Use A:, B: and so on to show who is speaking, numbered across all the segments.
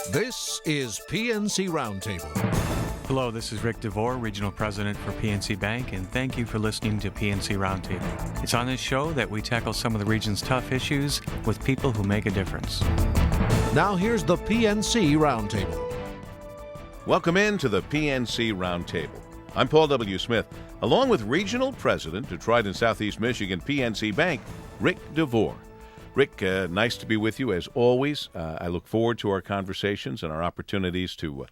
A: This is PNC Roundtable.
B: Hello, this is Rick DiVore, Regional President for PNC Bank, and thank you for listening to PNC Roundtable. It's on this show that we tackle some of the region's tough issues with people who make a difference.
A: Now here's the PNC Roundtable.
C: Welcome in to the PNC Roundtable. I'm Paul W. Smith, along with Regional President, Detroit and Southeast Michigan PNC Bank, Rick DiVore. Rick, nice to be with you as always. I look forward to our conversations and our opportunities to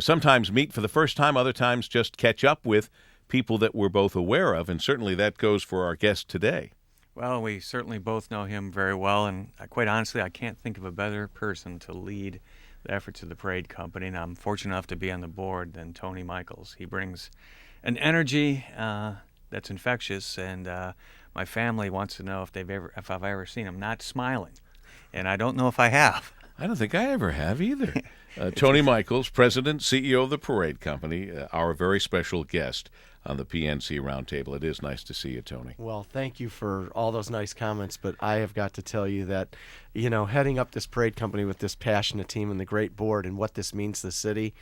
C: sometimes meet for the first time, other times just catch up with people that we're both aware of, and certainly that goes for our guest today.
B: Well, we certainly both know him very well, and quite honestly, I can't think of a better person to lead the efforts of the Parade Company, and I'm fortunate enough to be on the board than Tony Michaels. He brings an energy that's infectious, and my family wants to know if I've ever seen him not smiling, and I don't know if I have.
C: I don't think I ever have either. Tony Michaels, President, CEO of the Parade Company, our very special guest on the PNC Roundtable. It is nice to see you, Tony.
D: Well, thank you for all those nice comments, but I have got to tell you that, heading up this Parade Company with this passionate team and the great board and what this means to the city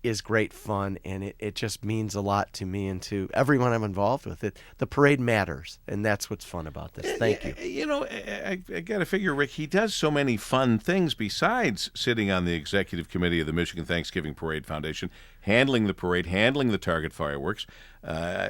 D: is great fun, and it just means a lot to me and to everyone I'm involved with. The parade matters, and that's what's fun about this. Thank you.
C: I got to figure, Rick, he does so many fun things besides sitting on the executive committee of the Michigan Thanksgiving Parade Foundation, handling the parade, handling the Target fireworks.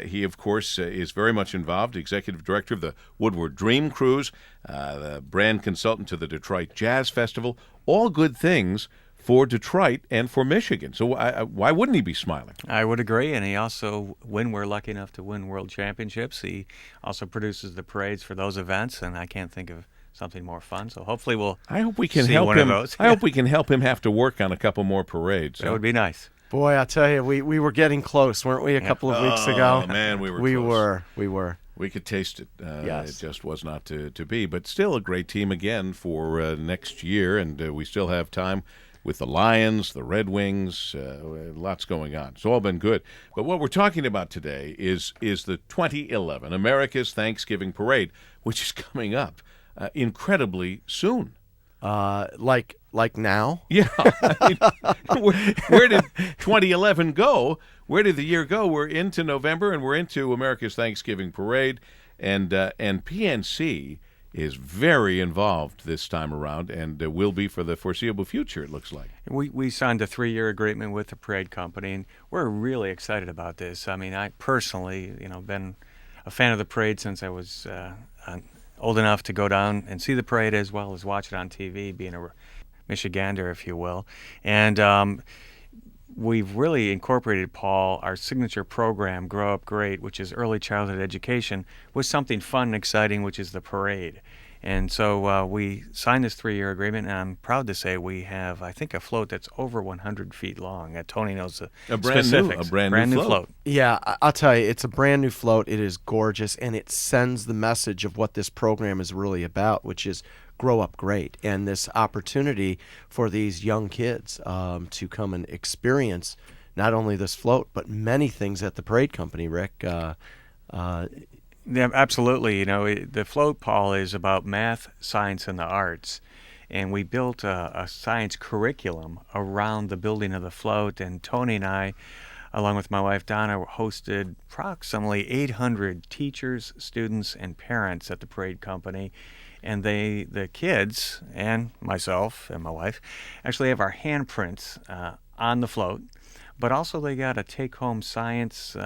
C: He, of course, is very much involved, executive director of the Woodward Dream Cruise, the brand consultant to the Detroit Jazz Festival, all good things for Detroit and for Michigan. So why wouldn't he be smiling?
B: I would agree, and he also, when we're lucky enough to win world championships, he also produces the parades for those events, and I can't think of something more fun. So hopefully
C: I hope we can
B: see
C: help
B: one
C: him.
B: of those.
C: I hope we can help him have to work on a couple more parades.
B: That would be nice.
D: Boy, I'll tell you, we were getting close, weren't we, a couple of weeks ago?
C: Oh, man, we were
D: close.
C: We
D: We were.
C: We could taste it.
D: Yes.
C: It just was not to be. But still a great team again for next year, and we still have time with the Lions, the Red Wings, lots going on. It's all been good. But what we're talking about today is the 2011 America's Thanksgiving Parade, which is coming up incredibly soon.
D: Like now?
C: Yeah. I mean, where did 2011 go? Where did the year go? We're into November, and we're into America's Thanksgiving Parade, and PNC is very involved this time around, and will be for the foreseeable future, it looks like.
B: We signed a 3-year agreement with the Parade Company, and we're really excited about this. I mean, I personally, been a fan of the parade since I was old enough to go down and see the parade as well as watch it on TV, being a Michigander, if you will. And we've really incorporated, Paul, our signature program, Grow Up Great, which is early childhood education, with something fun and exciting, which is the parade. And so we signed this 3-year agreement, and I'm proud to say we have, I think, a float that's over 100 feet long. Tony knows the specifics.
C: A brand new float.
D: Yeah, I'll tell you, it's a brand new float. It is gorgeous, and it sends the message of what this program is really about, which is grow up great, and this opportunity for these young kids to come and experience not only this float, but many things at the Parade Company, Rick.
B: Yeah, absolutely. The float, Paul, is about math, science, and the arts. And we built a science curriculum around the building of the float. And Tony and I, along with my wife Donna, hosted approximately 800 teachers, students, and parents at the Parade Company. And the kids and myself and my wife actually have our handprints on the float. But also they got a take-home science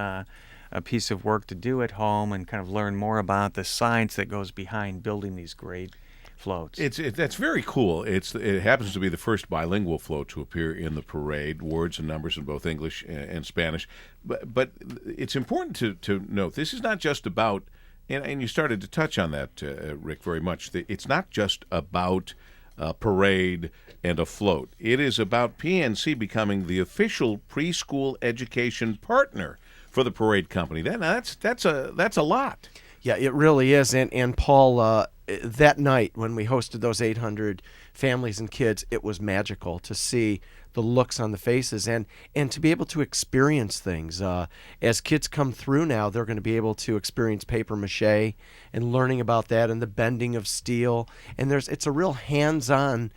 B: a piece of work to do at home and kind of learn more about the science that goes behind building these great floats.
C: That's very cool. It happens to be the first bilingual float to appear in the parade, words and numbers in both English and Spanish. But it's important to note this is not just about, and you started to touch on that, Rick, very much. It's not just about a parade and a float. It is about PNC becoming the official preschool education partner for the Parade Company. That's a lot.
D: Yeah, it really is. And Paul, that night when we hosted those 800 families and kids, it was magical to see the looks on the faces and to be able to experience things. As kids come through now, they're going to be able to experience paper mache and learning about that and the bending of steel. And it's a real hands-on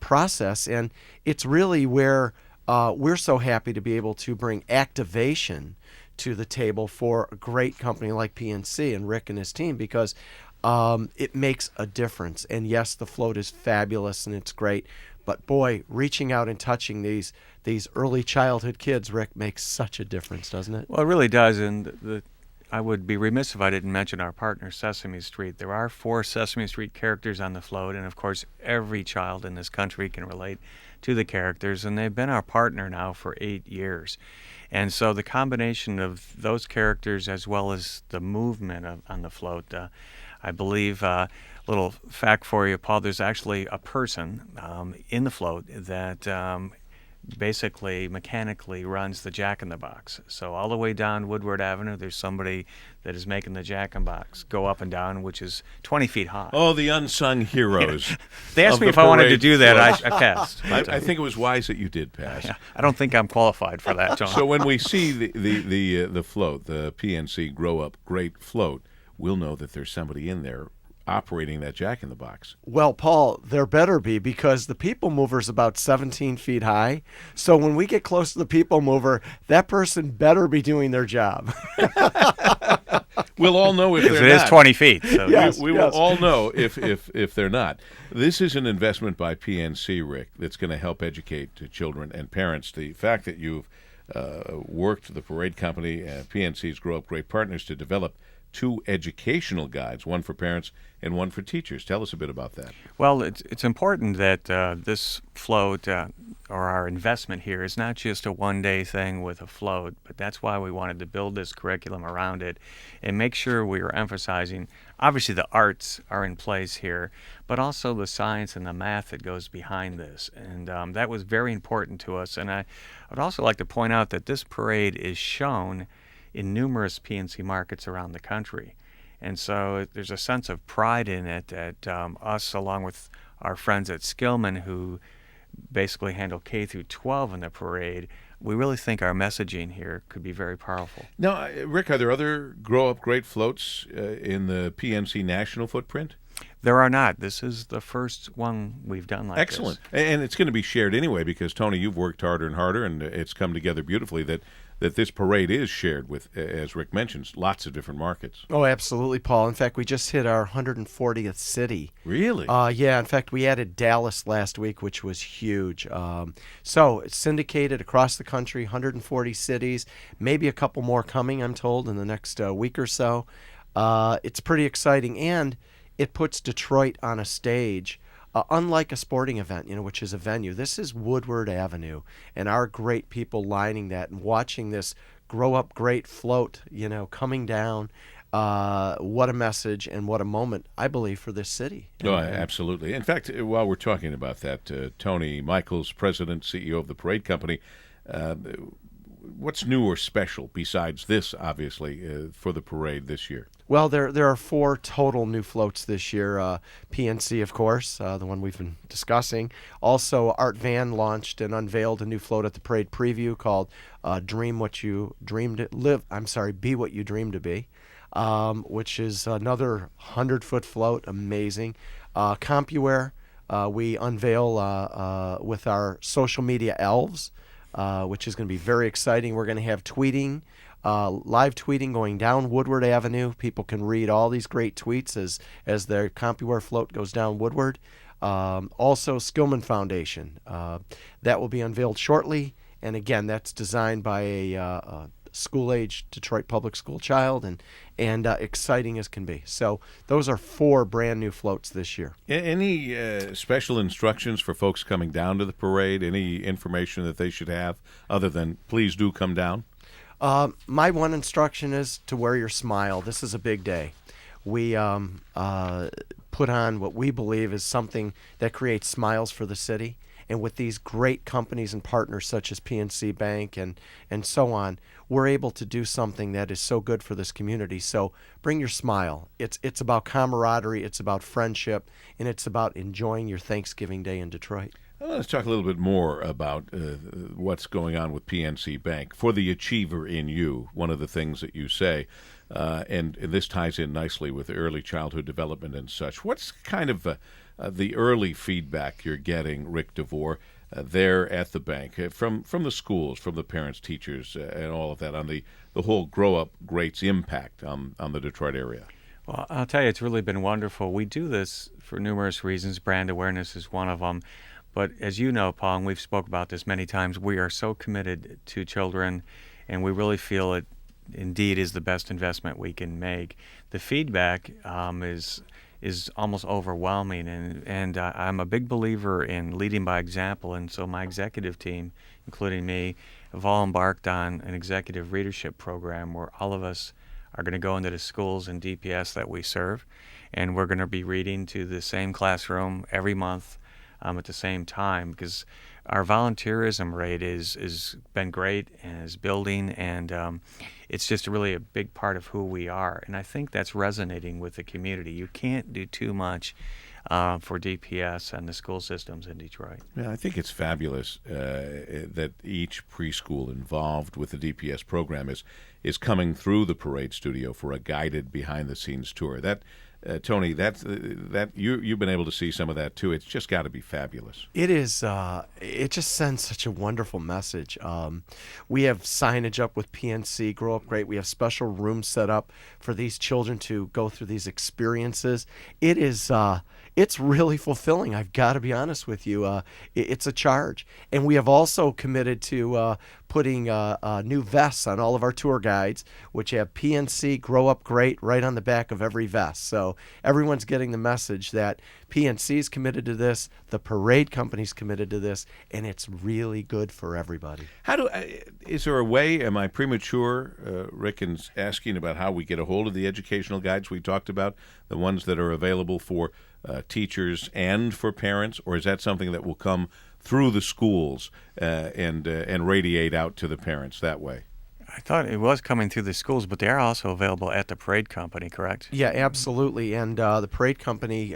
D: process, and it's really where we're so happy to be able to bring activation to the table for a great company like PNC and Rick and his team, because it makes a difference. And yes, the float is fabulous and it's great, but boy, reaching out and touching these early childhood kids, Rick, makes such a difference, doesn't it?
B: Well, it really does, and I would be remiss if I didn't mention our partner, Sesame Street. There are 4 Sesame Street characters on the float, and of course, every child in this country can relate to the characters, and they've been our partner now for 8 years. And so the combination of those characters as well as the movement on the float, I believe, little fact for you, Paul, there's actually a person in the float that basically mechanically runs the Jack-in-the-Box. So all the way down Woodward Avenue, there's somebody that is making the Jack-in-the-Box go up and down, which is 20 feet high.
C: Oh, the unsung heroes.
B: They asked me if I wanted to do that. I passed.
C: I think it was wise that you did pass.
B: I don't think I'm qualified for that, John.
C: So when we see the float, the PNC Grow Up Great float, we'll know that there's somebody in there operating that Jack-in-the-Box.
D: Well, Paul, there better be, because the People Mover's about 17 feet high. So when we get close to the People Mover, that person better be doing their job.
C: We'll all know if they're not.
B: It is 20 feet. So.
D: Yes,
C: we will all know if they're not. This is an investment by PNC, Rick, that's going to help educate children and parents. The fact that you've worked the Parade Company and PNC's Grow Up Great Partners to develop 2 educational guides, one for parents and one for teachers. Tell us a bit about that.
B: Well, it's important that this float, or our investment here, is not just a one-day thing with a float, but that's why we wanted to build this curriculum around it and make sure we are emphasizing, obviously the arts are in place here, but also the science and the math that goes behind this. And that was very important to us. And I would also like to point out that this parade is shown in numerous PNC markets around the country. And so there's a sense of pride in it that us, along with our friends at Skillman, who basically handle K through 12 in the parade, we really think our messaging here could be very powerful.
C: Now, Rick, are there other Grow Up Great floats in the PNC national footprint?
B: There are not. This is the first one we've done like
C: Excellent.
B: this.
C: And it's going to be shared anyway, because, Tony, you've worked harder and harder, and it's come together beautifully that this parade is shared with, as Rick mentions, lots of different markets.
D: Oh, absolutely, Paul. In fact, we just hit our 140th city.
C: Really?
D: Yeah. In fact, we added Dallas last week, which was huge. So it's syndicated across the country, 140 cities, maybe a couple more coming, I'm told, in the next week or so. It's pretty exciting, and it puts Detroit on a stage. Unlike a sporting event, which is a venue, this is Woodward Avenue, and our great people lining that and watching this Grow Up Great float, coming down. What a message and what a moment, I believe, for this city.
C: Oh, absolutely. In fact, while we're talking about that, Tony Michaels, President, CEO of the Parade Company, what's new or special besides this, obviously, for the parade this year?
D: Well, there are 4 total new floats this year. PNC, of course, the one we've been discussing. Also, Art Van launched and unveiled a new float at the parade preview called "Dream What You Dreamed to Live." Be What You Dream to Be, which is another 100-foot float. Amazing. CompuWare, we unveil with our social media elves, which is going to be very exciting. We're going to have tweeting. Live tweeting going down Woodward Avenue. People can read all these great tweets as their CompuWare float goes down Woodward. Also, Skillman Foundation. That will be unveiled shortly. And again, that's designed by a school-age Detroit public school child, and exciting as can be. So those are 4 brand new floats this year.
C: Any special instructions for folks coming down to the parade? Any information that they should have other than please do come down?
D: My one instruction is to wear your smile. This is a big day. We put on what we believe is something that creates smiles for the city. And with these great companies and partners such as PNC Bank and so on, we're able to do something that is so good for this community. So bring your smile. It's about camaraderie, it's about friendship, and it's about enjoying your Thanksgiving Day in Detroit.
C: Let's talk a little bit more about what's going on with PNC Bank. For the achiever in you, one of the things that you say, and this ties in nicely with early childhood development and such. What's kind of the early feedback you're getting, Rick DiVore, there at the bank, from the schools, from the parents, teachers, and all of that, on the whole Grow Up Greats impact on the Detroit area?
B: Well, I'll tell you, it's really been wonderful. We do this for numerous reasons. Brand awareness is one of them. But as you know, Paul, and we've spoke about this many times, we are so committed to children, and we really feel it indeed is the best investment we can make. The feedback is almost overwhelming, and I'm a big believer in leading by example, and so my executive team, including me, have all embarked on an executive readership program where all of us are going to go into the schools and DPS that we serve, and we're going to be reading to the same classroom every month at the same time, because our volunteerism rate is been great and is building, and it's just really a big part of who we are, and I think that's resonating with the community. You can't do too much for DPS and the school systems in Detroit.
C: Yeah, I think it's fabulous that each preschool involved with the DPS program is coming through the Parade Studio for a guided behind-the-scenes tour. That, Tony, that you've been able to see some of that too. It's just got to be fabulous.
D: It is. It just sends such a wonderful message. We have signage up with PNC Grow Up Great. We have special rooms set up for these children to go through these experiences. It is. It's really fulfilling. I've got to be honest with you. It's a charge, and we have also committed to putting new vests on all of our tour guides, which have PNC Grow Up Great right on the back of every vest. So everyone's getting the message that PNC is committed to this, the Parade Company's committed to this, and it's really good for everybody.
C: Is there a way, am I premature, Rick, in asking about how we get a hold of the educational guides we talked about, the ones that are available for teachers and for parents, or is that something that will come through the schools and radiate out to the parents that way?
B: I thought it was coming through the schools, but they are also available at the Parade Company, correct?
D: Yeah, absolutely. And the Parade Company,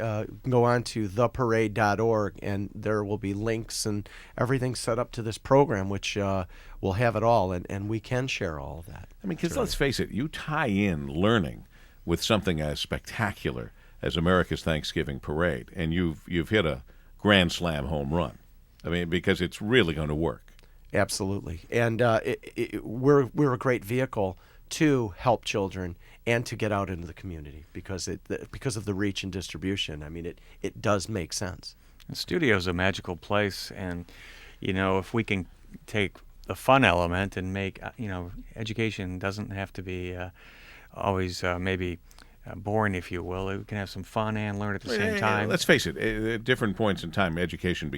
D: go on to theparade.org, and there will be links and everything set up to this program, which will have it all, and we can share all of that.
C: I mean, because let's face it, you tie in learning with something as spectacular as America's Thanksgiving Parade, and you've hit a grand slam home run. I mean, because it's really going to work.
D: Absolutely, and we're a great vehicle to help children and to get out into the community because of the reach and distribution. I mean, it does make sense.
B: The studio is a magical place, and if we can take the fun element and make education doesn't have to be always maybe boring, if you will. We can have some fun and learn at the same time.
C: Let's face it, at different points in time, education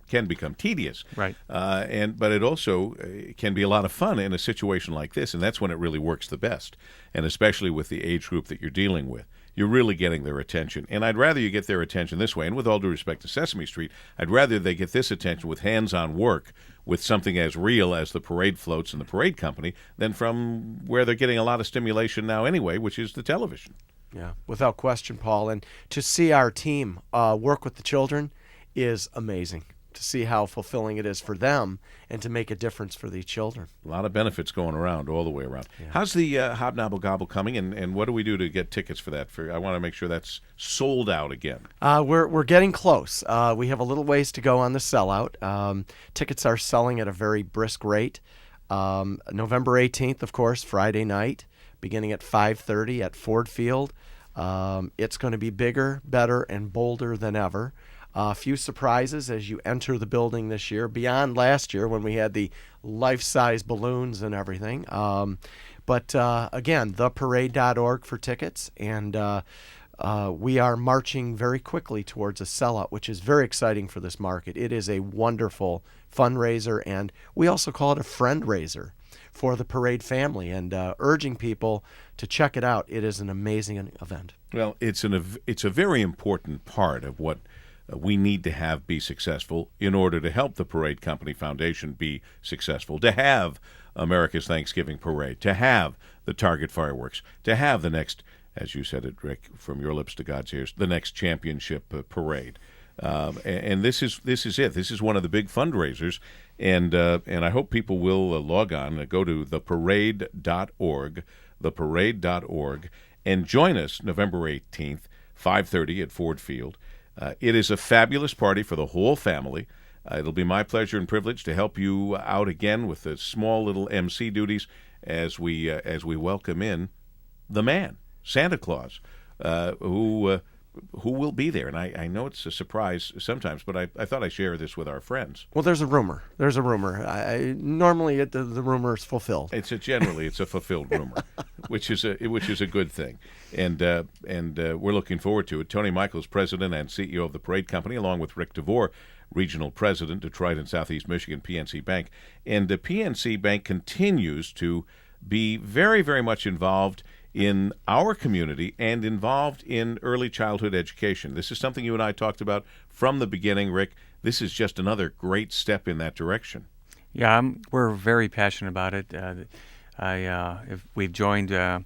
C: can become tedious.
B: Right.
C: But it also can be a lot of fun in a situation like this, and that's when it really works the best, and especially with the age group that you're dealing with. You're really getting their attention. And I'd rather you get their attention this way, and with all due respect to Sesame Street, I'd rather they get this attention with hands-on work with something as real as the parade floats and the Parade Company than from where they're getting a lot of stimulation now anyway, which is the television.
D: Yeah, without question, Paul. And to see our team work with the children is amazing. To see how fulfilling it is for them and to make a difference for the children.
C: A lot of benefits going around all the way around. Yeah. How's the Hobnobble Gobble coming, and what do we do to get tickets for that? I want to make sure that's sold out again.
D: We're getting close. We have a little ways to go on the sellout. Tickets are selling at a very brisk rate. November 18th, of course, Friday night, beginning at 5:30 at Ford Field. It's going to be bigger, better, and bolder than ever. A few surprises as you enter the building this year, beyond last year when we had the life-size balloons and everything. But again, theparade.org for tickets, and we are marching very quickly towards a sellout, which is very exciting for this market. It is a wonderful fundraiser, and we also call it a friend raiser for the Parade family, and urging people to check it out. It is an amazing event.
C: Well, it's a very important part of what we need to have be successful in order to help the Parade Company Foundation be successful, to have America's Thanksgiving Parade, to have the Target fireworks, to have the next, as you said it, Rick, from your lips to God's ears, the next championship parade. And this is it. This is one of the big fundraisers, and I hope people will log on, go to theparade.org, theparade.org, and join us November 18th, 5:30 at Ford Field. It is a fabulous party for the whole family. It'll be my pleasure and privilege to help you out again with the small little MC duties as we welcome in the man, Santa Claus, who will be there. And I know it's a surprise sometimes, but I thought I'd share this with our friends.
D: Well, there's a rumor. Normally the rumor is fulfilled.
C: It's a fulfilled rumor, which is a good thing, and we're looking forward to it. Tony Michaels, president and CEO of the Parade Company, along with Rick DiVore, regional president, Detroit and Southeast Michigan PNC Bank, and the PNC Bank continues to be very, very much involved in our community and involved in early childhood education. This is something you and I talked about from the beginning, Rick. This is just another great step in that direction.
B: Yeah, we're very passionate about it. We've joined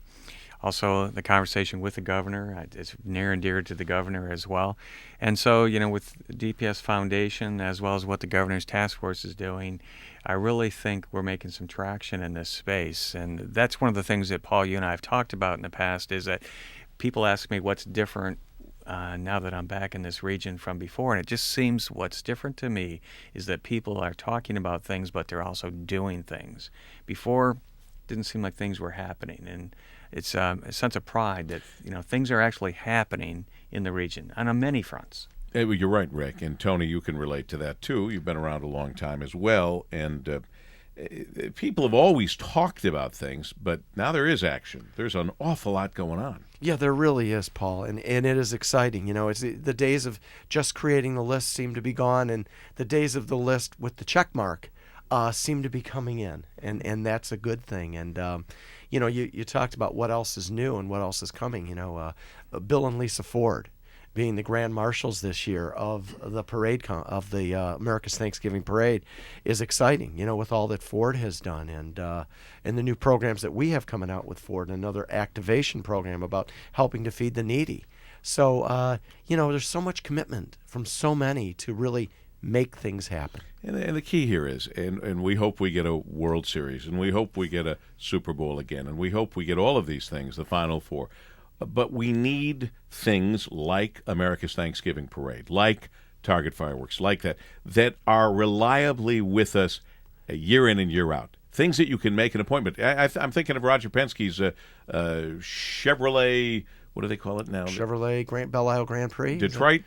B: also the conversation with the governor. It's near and dear to the governor as well. And so, with DPS Foundation as well as what the governor's task force is doing, I really think we're making some traction in this space. And that's one of the things that, Paul, you and I have talked about in the past, is that people ask me what's different now that I'm back in this region from before. And it just seems what's different to me is that people are talking about things, but they're also doing things. Before, it didn't seem like things were happening. And it's a sense of pride that, things are actually happening in the region on many fronts.
C: Hey, well, you're right, Rick. And Tony, you can relate to that, too. You've been around a long time as well. And people have always talked about things, but now there is action. There's an awful lot going on.
D: Yeah, there really is, Paul, and it is exciting. It's the days of just creating the list seem to be gone, and the days of the list with the check mark seem to be coming in, and that's a good thing. And you talked about what else is new and what else is coming. Bill and Lisa Ford being the grand marshals this year of the parade of the America's Thanksgiving Parade is exciting. With all that Ford has done and the new programs that we have coming out with Ford, and another activation program about helping to feed the needy. So there's so much commitment from so many to really make things happen.
C: And the key here is, and we hope we get a World Series, and we hope we get a Super Bowl again, and we hope we get all of these things, the Final Four. But we need things like America's Thanksgiving Parade, like Target Fireworks, like that are reliably with us year in and year out. Things that you can make an appointment. I'm thinking of Roger Penske's Chevrolet, what do they call it now?
D: Chevrolet Belle Isle Grand Prix?
C: Detroit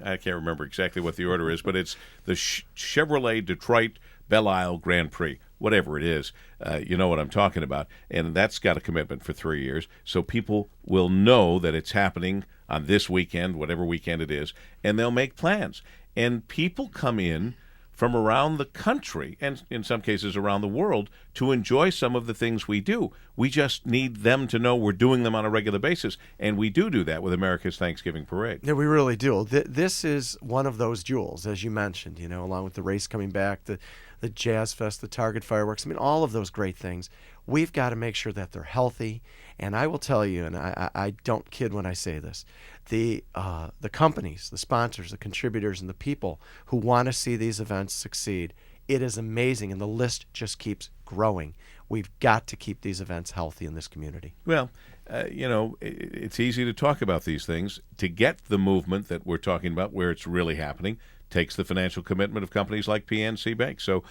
C: I can't remember exactly what the order is, but it's the Chevrolet Detroit Belle Isle Grand Prix, whatever it is. You know what I'm talking about. And that's got a commitment for 3 years, so people will know that it's happening on this weekend, whatever weekend it is, and they'll make plans. And people come in from around the country, and in some cases around the world, to enjoy some of the things we do. We just need them to know we're doing them on a regular basis, and we do that with America's Thanksgiving Parade.
D: Yeah, we really do. This is one of those jewels, as you mentioned, along with the race coming back, the Jazz Fest, the Target Fireworks, all of those great things. We've got to make sure that they're healthy, and I will tell you, and I don't kid when I say this, the companies, the sponsors, the contributors, and the people who want to see these events succeed, it is amazing, and the list just keeps growing. We've got to keep these events healthy in this community.
C: Well, it's easy to talk about these things. To get the movement that we're talking about where it's really happening takes the financial commitment of companies like PNC Bank. So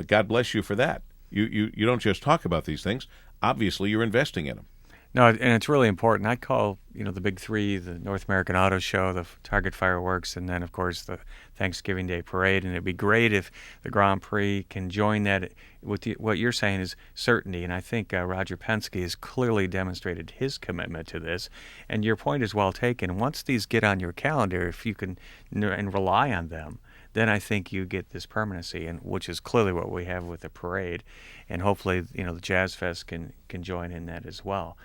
C: God bless you for that. You don't just talk about these things. Obviously, you're investing in them.
B: No, and it's really important. I call, the big three, the North American Auto Show, the Target Fireworks, and then, of course, the Thanksgiving Day Parade. And it'd be great if the Grand Prix can join that. What you're saying is certainty, and I think Roger Penske has clearly demonstrated his commitment to this. And your point is well taken. Once these get on your calendar, if you can and rely on them, then I think you get this permanency, and which is clearly what we have with the parade. And hopefully, the Jazz Fest can join in that as well.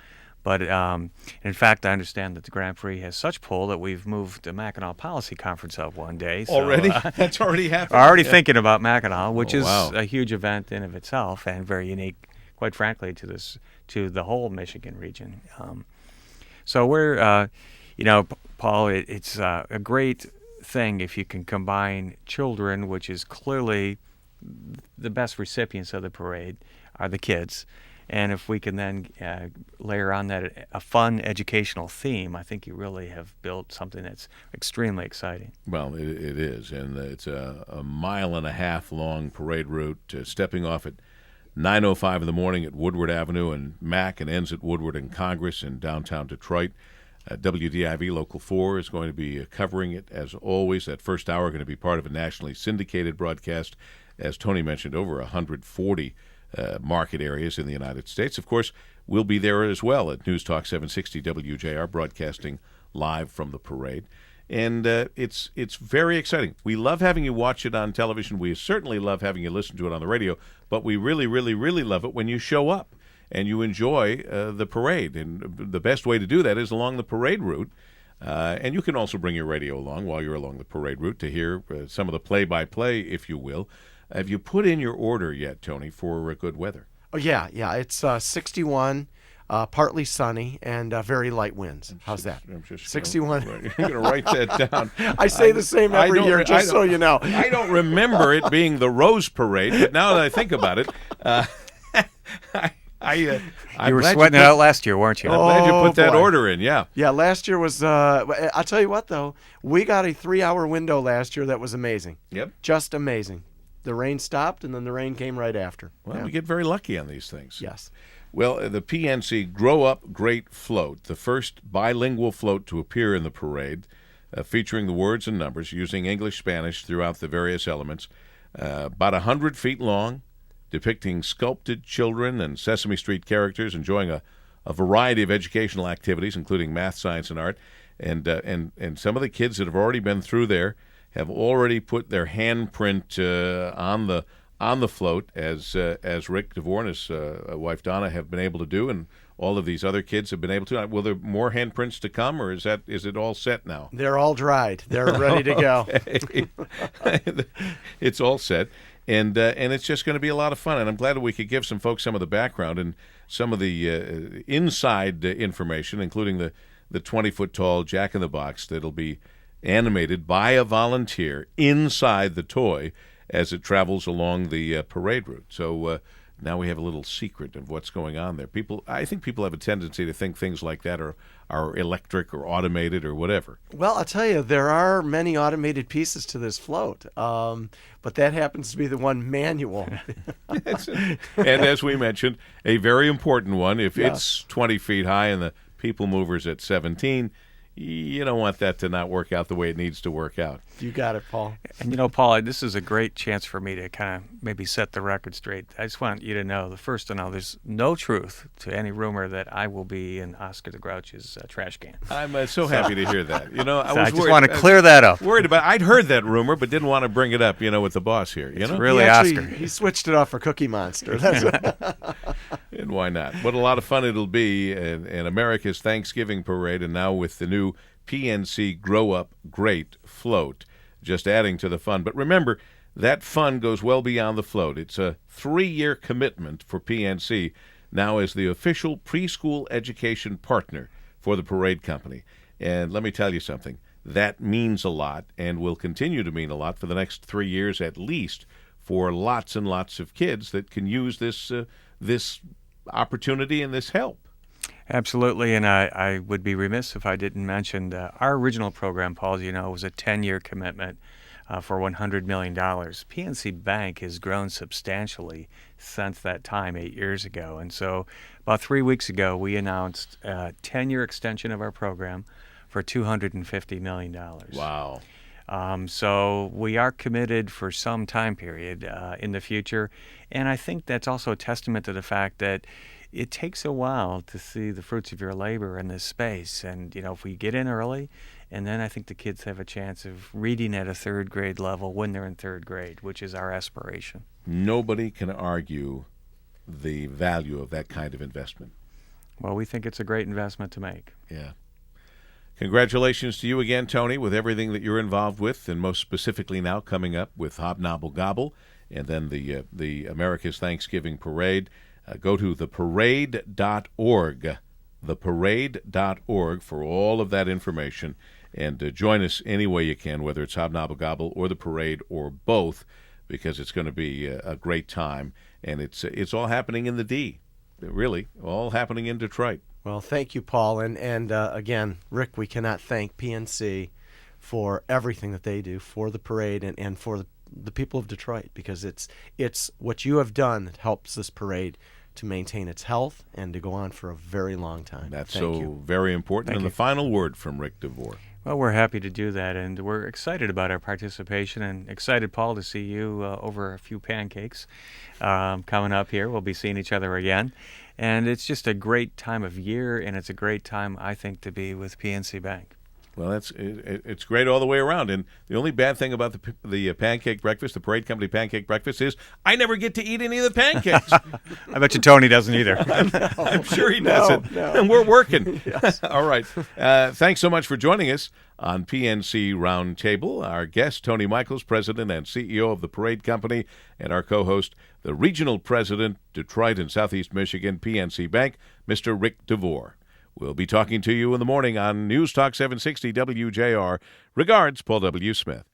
B: But in fact, I understand that the Grand Prix has such pull that we've moved the Mackinac Policy Conference up one day. So,
C: already? That's already happened?
B: Already thinking about Mackinac, which is a huge event in of itself and very unique, quite frankly, to the whole Michigan region. So we're, Paul, it's a great thing if you can combine children, which is clearly the best recipients of the parade are the kids. And if we can then layer on that a fun educational theme, I think you really have built something that's extremely exciting.
C: Well, it is, and it's a mile and a half long parade route, stepping off at 9:05 in the morning at Woodward Avenue and Mack, and ends at Woodward and Congress in downtown Detroit. WDIV Local 4 is going to be covering it as always. That first hour going to be part of a nationally syndicated broadcast, as Tony mentioned, over 140 market areas in the United States. Of course, we'll be there as well at News Talk 760 WJR, broadcasting live from the parade. And it's very exciting. We love having you watch it on television. We certainly love having you listen to it on the radio, but we really, really, really love it when you show up and you enjoy the parade. And the best way to do that is along the parade route. And you can also bring your radio along while you're along the parade route to hear some of the play-by-play, if you will. Have you put in your order yet, Tony, for good weather?
D: Oh, yeah. It's 61, partly sunny, and very light winds. How's that?
C: I'm just
D: 61.
C: You're going to write that down.
D: I say the same every year, just so you know.
C: I don't remember it being the Rose Parade, but now that I think about it,
B: You were sweating it out last year, weren't you?
C: I'm glad you put that
D: boy.
C: order in, yeah.
D: Yeah, last year was, I'll tell you what, though. We got a 3-hour window last year that was amazing.
C: Yep.
D: Just amazing. The rain stopped, and then the rain came right after.
C: Well,
D: yeah.
C: we get very lucky on these things.
D: Yes.
C: Well, the PNC Grow Up Great Float, the first bilingual float to appear in the parade, featuring the words and numbers, using English, Spanish throughout the various elements, about 100 feet long, depicting sculpted children and Sesame Street characters enjoying a variety of educational activities, including math, science, and art. And some of the kids that have already been through there have already put their handprint on the float, as Rick DiVore and his wife Donna have been able to do, and all of these other kids have been able to. Will there more handprints to come, or is it all set now?
D: They're all dried. They're ready to go.
C: It's all set, and it's just going to be a lot of fun. And I'm glad that we could give some folks some of the background and some of the inside information, including the 20-foot-tall Jack-in-the-Box that'll be animated by a volunteer inside the toy as it travels along the parade route. So now we have a little secret of what's going on there. I think people have a tendency to think things like that are electric or automated or whatever.
D: Well, I'll tell you, there are many automated pieces to this float, but that happens to be the one manual.
C: And as we mentioned, a very important one. If it's 20 feet high and the people mover's at 17, you don't want that to not work out the way it needs to work out.
D: You got it, Paul.
B: And Paul, this is a great chance for me to kind of maybe set the record straight. I just want you to know, there's no truth to any rumor that I will be in Oscar the Grouch's trash can.
C: I'm so happy to hear that.
B: I just want to clear that up.
C: Worried about. I'd heard that rumor, but didn't want to bring it up. With the boss here.
B: It's really
D: Oscar.
B: Oscar.
D: He switched it off for Cookie Monster.
C: And why not? What a lot of fun it'll be in America's Thanksgiving parade, and now with the new PNC Grow Up Great Float, just adding to the fun. But remember, that fun goes well beyond the float. It's a 3-year commitment for PNC now as the official preschool education partner for the Parade Company. And let me tell you something, that means a lot and will continue to mean a lot for the next 3 years at least, for lots and lots of kids that can use this opportunity and this help.
B: Absolutely, and I would be remiss if I didn't mention our original program, Paul, as you know, was a 10-year commitment for $100 million. PNC Bank has grown substantially since that time 8 years ago, and so about 3 weeks ago we announced a 10-year extension of our program for $250 million.
C: Wow.
B: So we are committed for some time period in the future, and I think that's also a testament to the fact that it takes a while to see the fruits of your labor in this space. And, if we get in early, and then I think the kids have a chance of reading at a third grade level when they're in third grade, which is our aspiration.
C: Nobody can argue the value of that kind of investment.
B: Well, we think it's a great investment to make.
C: Yeah. Congratulations to you again, Tony, with everything that you're involved with, and most specifically now coming up with Hobnobble Gobble, and then the America's Thanksgiving Parade. Go to theparade.org, theparade.org for all of that information, and join us any way you can, whether it's Hobnobble Gobble or the parade or both, because it's going to be a great time, and it's all happening in the D. really all happening in Detroit.
D: Well, thank you, Paul. And again, Rick, we cannot thank PNC for everything that they do for the parade and for the people of Detroit, because it's what you have done that helps this parade to maintain its health and to go on for a very long time.
C: That's
D: Thank
C: so
D: you.
C: very important.
B: Thank
C: and
B: you.
C: the final word from Rick DiVore.
B: Well, we're happy to do that, and we're excited about our participation, and excited, Paul, to see you over a few pancakes coming up here. We'll be seeing each other again, and it's just a great time of year, and it's a great time, I think, to be with PNC Bank.
C: Well, it's great all the way around. And the only bad thing about the pancake breakfast, the Parade Company pancake breakfast, is I never get to eat any of the pancakes.
B: I bet you Tony doesn't either.
C: I'm sure he doesn't.
D: No.
C: And we're working. All right. Thanks so much for joining us on PNC Roundtable. Our guest, Tony Michaels, President and CEO of the Parade Company, and our co-host, the Regional President, Detroit and Southeast Michigan, PNC Bank, Mr. Rick DiVore. We'll be talking to you in the morning on News Talk 760 WJR. Regards, Paul W. Smith.